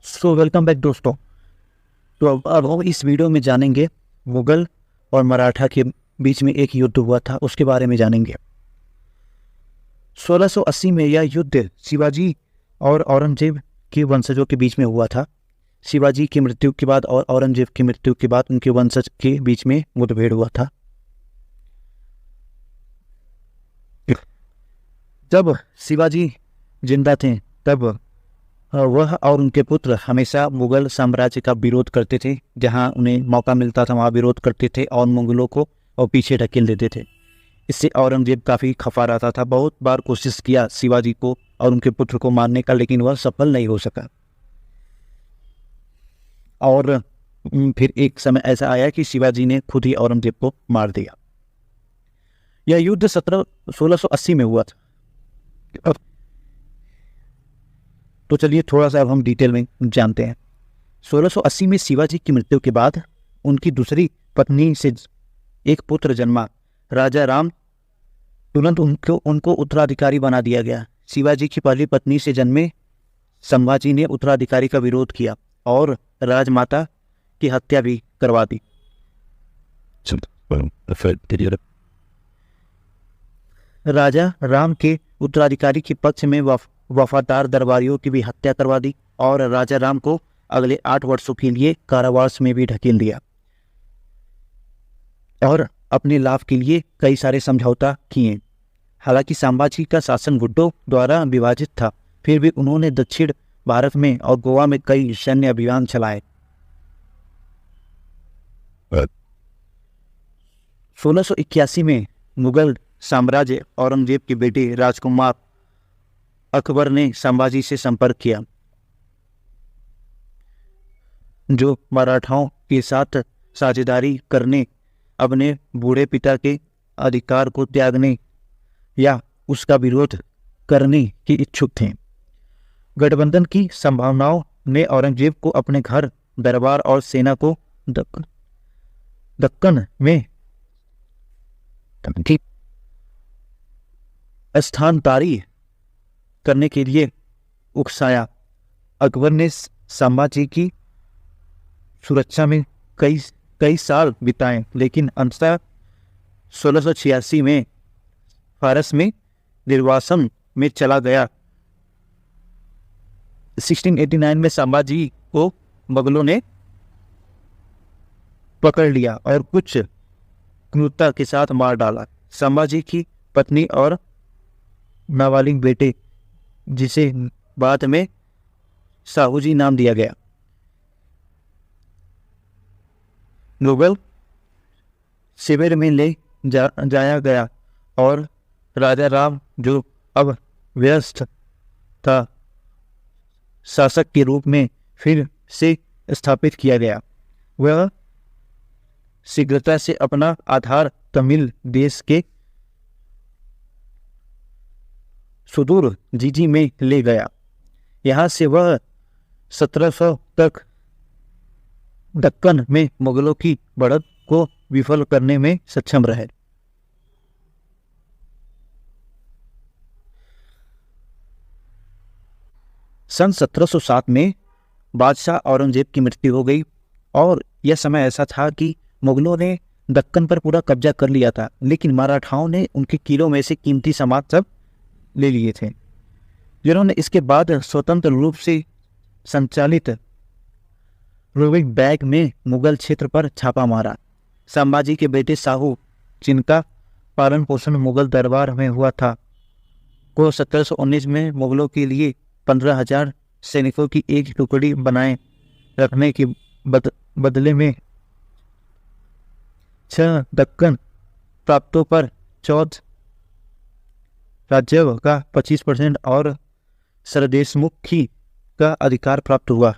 So welcome back दोस्तों। तो अब हम इस वीडियो में जानेंगे मुगल और मराठा के बीच में एक युद्ध हुआ था, उसके बारे में जानेंगे। 1680 में यह युद्ध शिवाजी और औरंगजेब के वंशजों के बीच में हुआ था। शिवाजी की मृत्यु के बाद और औरंगजेब की मृत्यु के बाद उनके वंशज के बीच में मुठभेड़ हुआ था। जब शिवाजी जिंदा थे तब वह और उनके पुत्र हमेशा मुगल साम्राज्य का विरोध करते थे। जहां उन्हें मौका मिलता था वहां विरोध करते थे और मुगलों को और पीछे ढकेल देते थे। इससे औरंगजेब काफ़ी खफा रहता था। बहुत बार कोशिश किया शिवाजी को और उनके पुत्र को मारने का, लेकिन वह सफल नहीं हो सका। और फिर एक समय ऐसा आया कि शिवाजी ने खुद ही औरंगजेब को मार दिया। यह युद्ध 1680 में हुआ था। तो चलिए थोड़ा सा अब हम डिटेल में जानते हैं। 1680 में शिवाजी की मृत्यु के बाद उनकी दूसरी पत्नी से एक पुत्र जन्मा, राजा राम। तुरंत उनको उत्तराधिकारी बना दिया गया। शिवाजी की पहली पत्नी से जन्मे संभाजी ने उत्तराधिकारी का विरोध किया और राजमाता की हत्या भी करवा दी। राजा राम के उत्तराधिकारी के पक्ष में वफादार दरबारियों की भी हत्या करवा दी और राजा राम को अगले 8 वर्षों के लिए कारावास में भी ढकेल दिया और अपने लाभ के लिए कई सारे समझौता किए। हालांकि संभाजी का शासन गुड्डों द्वारा विभाजित था, फिर भी उन्होंने दक्षिण भारत में और गोवा में कई सैन्य अभियान चलाए। 1681 में मुगल साम्राज्य औरंगजेब के बेटे राजकुमार अकबर ने संभाजी से संपर्क किया, जो मराठाओं के साथ साझेदारी करने, अपने बूढ़े पिता के अधिकार को त्यागने या उसका विरोध करने के इच्छुक थे। गठबंधन की संभावनाओं ने औरंगजेब को अपने घर, दरबार और सेना को दक्कन में स्थानांतरित करने के लिए उकसाया। अकबर ने संभाजी की सुरक्षा में कई साल बिताए, लेकिन अंततः 1686 में फारस में निर्वासन में चला गया। 1689 में संभाजी को मुगलों ने पकड़ लिया और कुछ क्रूरता के साथ मार डाला। संभाजी की पत्नी और नाबालिग बेटे, जिसे बाद में साहूजी नाम दिया गया, मुगल शिविर में ले जाया गया और राजा राम, जो अब व्यस्त था, शासक के रूप में फिर से स्थापित किया गया। वह शीघ्रता से अपना आधार तमिल देश के सुदूर जीजी में ले गया। यहाँ से वह 1700 तक दक्कन में मुगलों की बढ़त को विफल करने में सक्षम रहे। सन 1707 में बादशाह औरंगजेब की मृत्यु हो गई और यह समय ऐसा था कि मुगलों ने दक्कन पर पूरा कब्जा कर लिया था, लेकिन मराठाओं ने उनके किलों में से कीमती सामान सब ले लिए थे, जिन्होंने इसके बाद स्वतंत्र रूप से संचालित रोविक बैग में मुगल क्षेत्र पर छापा मारा। संभाजी के बेटे साहू, जिनका पालन पोषण मुगल दरबार में हुआ था, को 1719 में मुगलों के लिए 15,000 सैनिकों की एक टुकड़ी बनाए रखने के बदले में 6 दक्कन प्राप्तों पर 14 राज्यों का 25% और सरदेशमुखी का अधिकार प्राप्त हुआ।